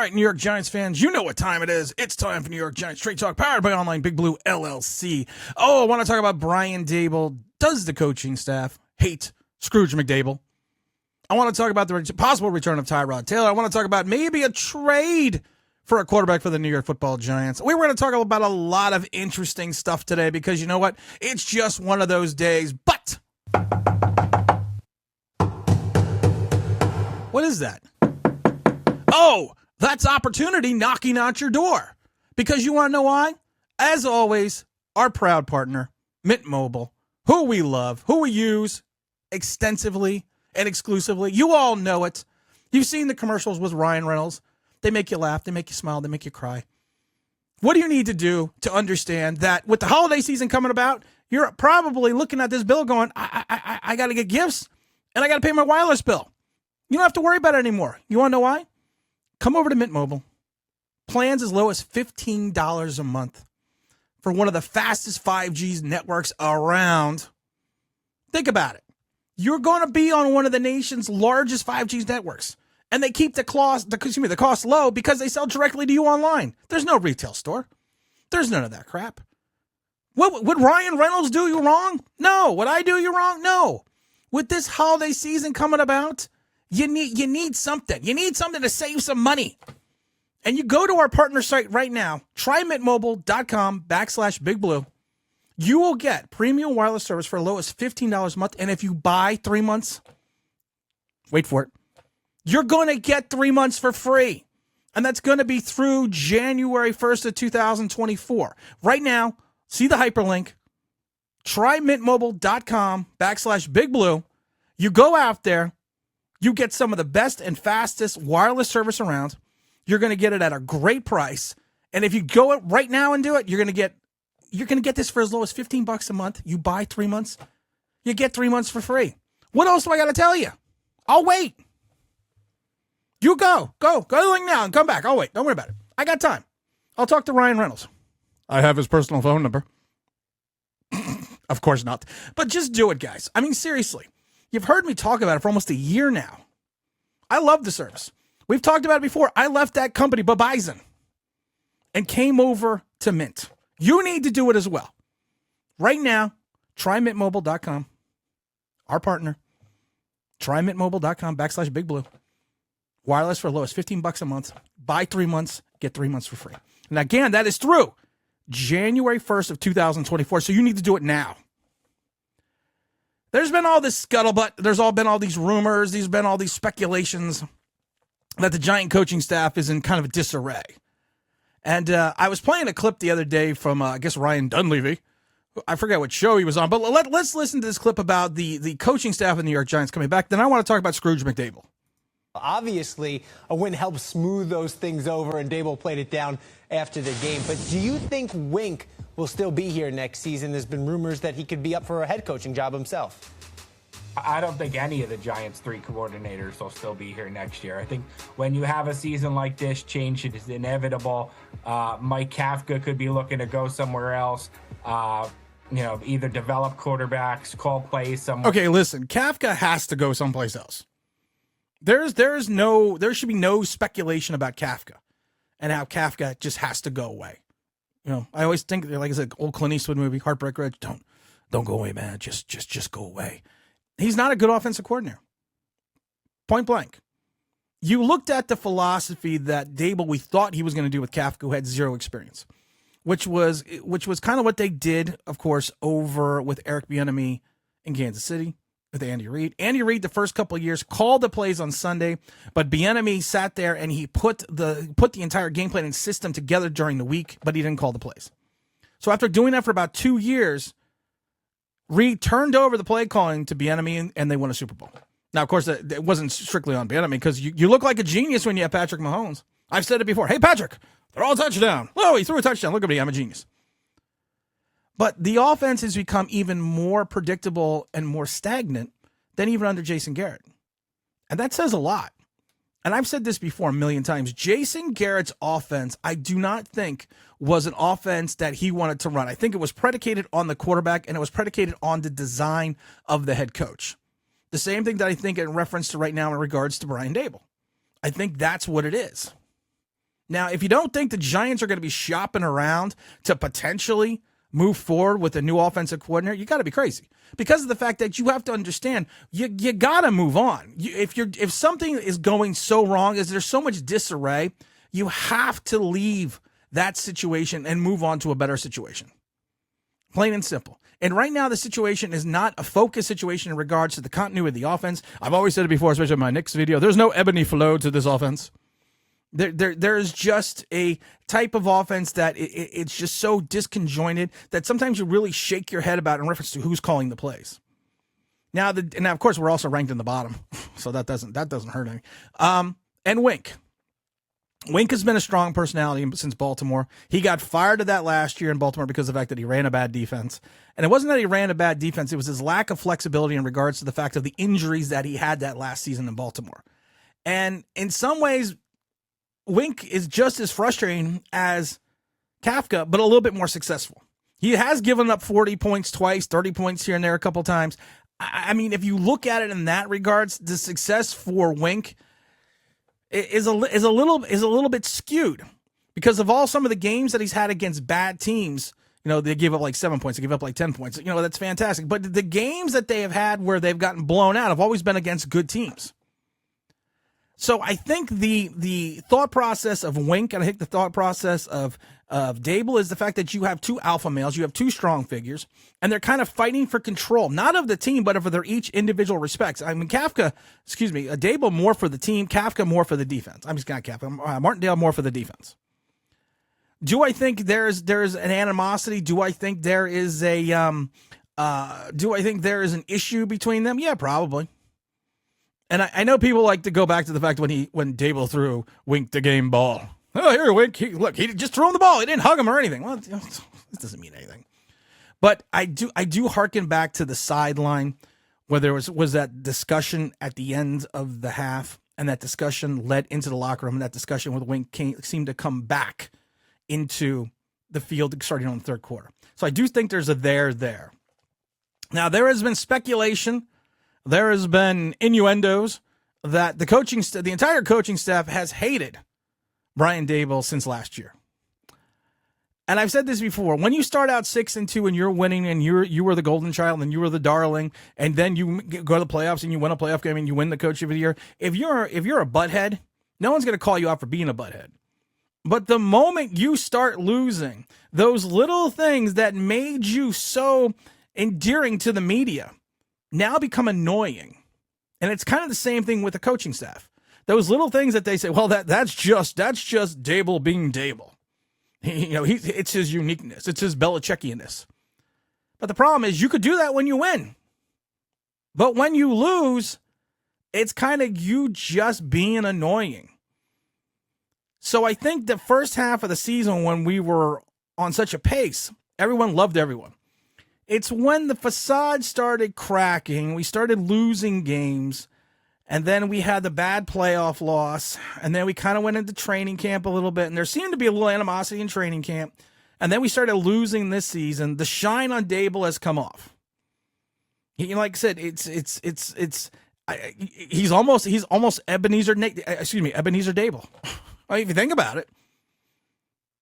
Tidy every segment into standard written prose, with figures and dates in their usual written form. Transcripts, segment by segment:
right, New York Giants fans, you know what time it is. It's time for New York Giants Straight Talk, powered by Online Big Blue LLC. Oh, I want to talk about Brian Daboll. Does the coaching staff hate Scrooge McDaboll? I want to talk about the possible return of Tyrod Taylor. I want to talk about maybe a trade for a quarterback for the New York Football Giants. We were going to talk about a lot of interesting stuff today because you know what? It's just one of those days. But what is that? Oh, that's opportunity knocking out your door. Because you want to know why? As always, our proud partner, Mint Mobile, who we love, who we use extensively and exclusively. You all know it. You've seen the commercials with Ryan Reynolds. They make you laugh. They make you smile. They make you cry. What do you need to do to understand that with the holiday season coming about, you're probably looking at this bill going, I got to get gifts and I got to pay my wireless bill. You don't have to worry about it anymore. You want to know why? Come over to Mint Mobile. Plans as low as $15 a month for one of the fastest 5G networks around. Think about it. You're going to be on one of the nation's largest 5G networks. And they keep the cost low because they sell directly to you online. There's no retail store. There's none of that crap. Would Ryan Reynolds do you wrong? No. Would I do you wrong? No. With this holiday season coming about, you need something. You need something to save some money. And you go to our partner site right now, trymintmobile.com/bigblue. You will get premium wireless service for as low as $15 a month. And if you buy 3 months, wait for it, you're going to get 3 months for free. And that's going to be through January 1st of 2024. Right now, see the hyperlink, trymintmobile.com/bigblue. You go out there, you get some of the best and fastest wireless service around. You're going to get it at a great price. And if you go right now and do it, you're going to get this for as low as $15 a month. You buy 3 months, you get 3 months for free. What else do I got to tell you? I'll wait. You go to the link now and come back. I'll wait. Don't worry about it. I got time. I'll talk to Ryan Reynolds. I have his personal phone number. Of course not. But just do it, guys. I mean, seriously. You've heard me talk about it for almost a year now. I love the service. We've talked about it before. I left that company, Bison, and came over to Mint. You need to do it as well. Right now, trymintmobile.com. Our partner. trymintmobile.com/bigblue. Wireless for as low as $15 a month. Buy 3 months, get 3 months for free. And again, that is through January 1st of 2024. So you need to do it now. There's been all this scuttlebutt. There's been all these rumors. There's been all these speculations that the Giant coaching staff is in kind of a disarray. And I was playing a clip the other day from, I guess, Ryan Dunleavy. I forget what show he was on. But let's listen to this clip about the coaching staff of the New York Giants coming back. Then I want to talk about Scrooge McDaboll. Obviously, a win helped smooth those things over, and Daboll played it down after the game. But do you think Wink will still be here next season? There's been rumors that he could be up for a head coaching job himself. I don't think any of the Giants' three coordinators will still be here next year. I think when you have a season like this, change is inevitable. Mike Kafka could be looking to go somewhere else. Either develop quarterbacks, call plays somewhere. Okay, listen, Kafka has to go someplace else. There should be no speculation about Kafka and how Kafka just has to go away. You know, I always think like it's an old Clint Eastwood movie, Heartbreak Ridge. Don't go away, man. Just go away. He's not a good offensive coordinator. Point blank. You looked at the philosophy that Daboll we thought he was going to do with Kafka, who had zero experience, which was kind of what they did, of course, over with Eric Bieniemy in Kansas City. With Andy Reid. Andy Reid, the first couple of years, called the plays on Sunday, but Bieniemy sat there and he put the entire game plan and system together during the week, but he didn't call the plays. So after doing that for about 2 years, Reid turned over the play calling to Bieniemy and they won a Super Bowl. Now, of course, it wasn't strictly on Bieniemy because you look like a genius when you have Patrick Mahomes. I've said it before. Hey, Patrick, they're all touchdown. Whoa, he threw a touchdown. Look at me. I'm a genius. But the offense has become even more predictable and more stagnant than even under Jason Garrett. And that says a lot. And I've said this before a million times. Jason Garrett's offense, I do not think, was an offense that he wanted to run. I think it was predicated on the quarterback, and it was predicated on the design of the head coach. The same thing that I think in reference to right now in regards to Brian Daboll. I think that's what it is. Now, if you don't think the Giants are going to be shopping around to potentially move forward with a new offensive coordinator, you got to be crazy, because of the fact that you have to understand you got to move on. If something is going so wrong, is there's so much disarray, you have to leave that situation and move on to a better situation. Plain and simple. And right now, the situation is not a focus situation in regards to the continuity of the offense. I've always said it before, especially in my Knicks video. There's no ebony flow to this offense. There's just a type of offense that it's just so disconjointed that sometimes you really shake your head about in reference to who's calling the plays. Now, of course, we're also ranked in the bottom, so that doesn't hurt any. And Wink has been a strong personality since Baltimore. He got fired of that last year in Baltimore because of the fact that he ran a bad defense. And it wasn't that he ran a bad defense, it was his lack of flexibility in regards to the fact of the injuries that he had that last season in Baltimore. And in some ways, Wink is just as frustrating as Kafka, but a little bit more successful. He has given up 40 points twice, 30 points here and there a couple times. I mean, if you look at it in that regards, the success for Wink is a little bit skewed because of some of the games that he's had against bad teams. You know, they give up like 7 points, they give up like 10 points. You know, that's fantastic. But the games that they have had where they've gotten blown out have always been against good teams. So I think the thought process of Wink, and I think the thought process of Daboll, is the fact that you have two alpha males, you have two strong figures, and they're kind of fighting for control, not of the team, but of their each individual respects. I mean, Daboll more for the team, Kafka more for the defense. I'm just not Kafka. Martindale more for the defense. Do I think there's an animosity? Do I think there is an issue between them? Yeah, probably. And I know people like to go back to the fact when Daboll threw Wink the game ball. Oh, here, Wink. He just threw him the ball. He didn't hug him or anything. Well, this doesn't mean anything. But I do harken back to the sideline where there was that discussion at the end of the half, and that discussion led into the locker room, and that discussion with Wink seemed to come back into the field starting on the third quarter. So I do think there's a there. Now, there has been speculation. There has been innuendos that the entire coaching staff has hated Brian Daboll since last year. And I've said this before, when you start out 6-2 and you're winning and you were the golden child and you were the darling, and then you go to the playoffs and you win a playoff game and you win the coach of the year, if you're a butthead, no one's going to call you out for being a butthead. But the moment you start losing, those little things that made you so endearing to the media now become annoying. And it's kind of the same thing with the coaching staff. Those little things that they say, well, that's just Daboll being Daboll. It's his uniqueness. It's his Belichickianness. But the problem is you could do that when you win. But when you lose, it's kind of you just being annoying. So I think the first half of the season, when we were on such a pace, everyone loved everyone. It's when the facade started cracking, we started losing games, and then we had the bad playoff loss, and then we kind of went into training camp a little bit, and there seemed to be a little animosity in training camp, and then we started losing this season. The shine on Daboll has come off. Like I said, he's almost Ebenezer Daboll. Well, if you think about it.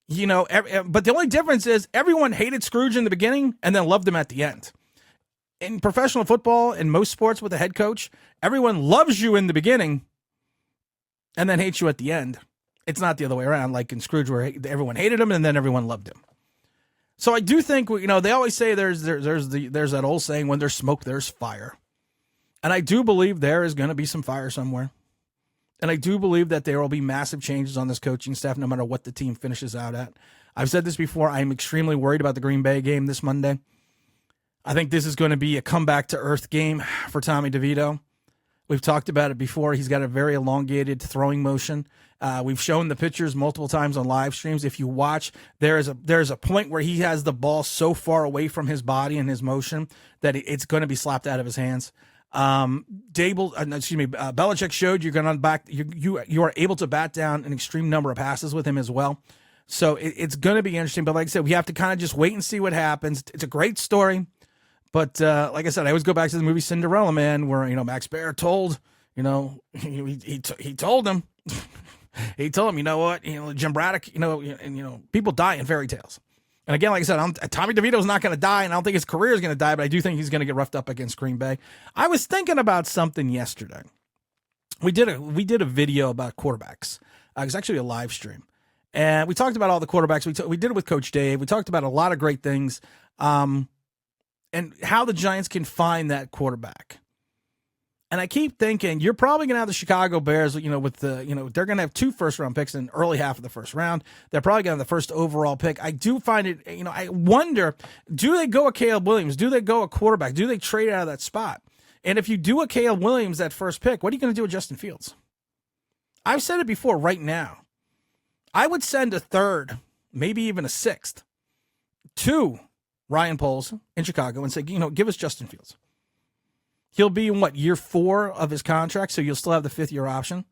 But the only difference is everyone hated Scrooge in the beginning and then loved him at the end. In professional football, in most sports with a head coach, everyone loves you in the beginning and then hates you at the end. It's not the other way around, like in Scrooge where everyone hated him and then everyone loved him. So I do think, they always say there's that old saying, when there's smoke, there's fire. And I do believe there is going to be some fire somewhere. And I do believe that there will be massive changes on this coaching staff no matter what the team finishes out at. I've said this before. I'm extremely worried about the Green Bay game this Monday. I think this is going to be a comeback to earth game for Tommy DeVito. We've talked about it before. He's got a very elongated throwing motion. We've shown the pictures multiple times on live streams. If you watch, there's a point where he has the ball so far away from his body and his motion that it's going to be slapped out of his hands. Belichick showed you are able to bat down an extreme number of passes with him as well. So it's going to be interesting. But like I said, we have to kind of just wait and see what happens. It's a great story. But like I said, I always go back to the movie Cinderella Man, where Max Baer told he told him He told him, you know what, Jim Braddock, people die in fairy tales. And again, like I said, Tommy DeVito's not going to die, and I don't think his career is going to die, but I do think he's going to get roughed up against Green Bay. I was thinking about something yesterday. We did a video about quarterbacks. It was actually a live stream. And we talked about all the quarterbacks. We did it with Coach Dave. We talked about a lot of great things and how the Giants can find that quarterback. And I keep thinking, you're probably going to have the Chicago Bears, with they're going to have 2 first-round picks in early half of the first round. They're probably going to have the first overall pick. I do find it, I wonder, do they go a Caleb Williams? Do they go a quarterback? Do they trade out of that spot? And if you do a Caleb Williams, that first pick, what are you going to do with Justin Fields? I've said it before right now. I would send a 3rd, maybe even a 6th, to Ryan Poles in Chicago and say, give us Justin Fields. He'll be in year 4 of his contract, so you'll still have the 5th-year option.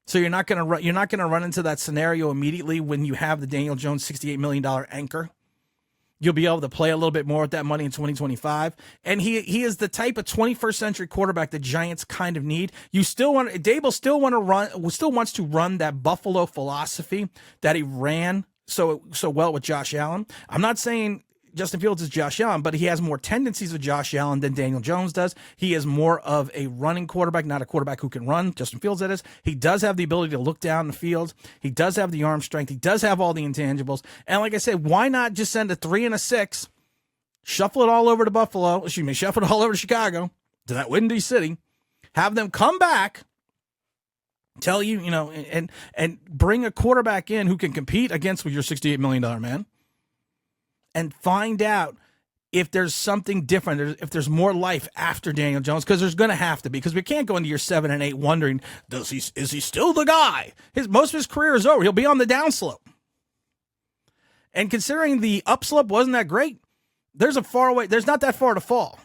So you're not going to run into that scenario immediately when you have the Daniel Jones $68 million anchor. You'll be able to play a little bit more with that money in 2025. And he is the type of 21st century quarterback the Giants kind of need. Daboll still wants to run that Buffalo philosophy that he ran so well with Josh Allen. I'm not saying Justin Fields is Josh Allen, but he has more tendencies of Josh Allen than Daniel Jones does. He is more of a running quarterback, not a quarterback who can run. Justin Fields, that is. He does have the ability to look down the field. He does have the arm strength. He does have all the intangibles. And like I said, why not just send a 3 and a 6, shuffle it all over to Buffalo, shuffle it all over to Chicago, to that windy city, have them come back, tell you, and bring a quarterback in who can compete against your $68 million man, and find out if there's something different, if there's more life after Daniel Jones, because there's going to have to be, because we can't go into year 7 and 8 wondering, is he still the guy? Most of his career is over. He'll be on the downslope. And considering the upslope wasn't that great, there's not that far to fall.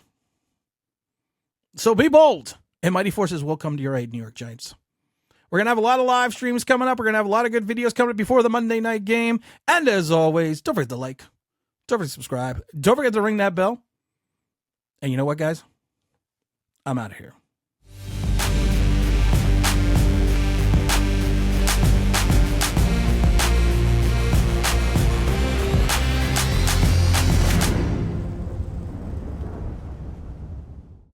So be bold, and mighty forces will come to your aid, New York Giants. We're going to have a lot of live streams coming up. We're going to have a lot of good videos coming up before the Monday night game. And as always, don't forget to like. Don't forget to subscribe. Don't forget to ring that bell. And you know what, guys? I'm out of here.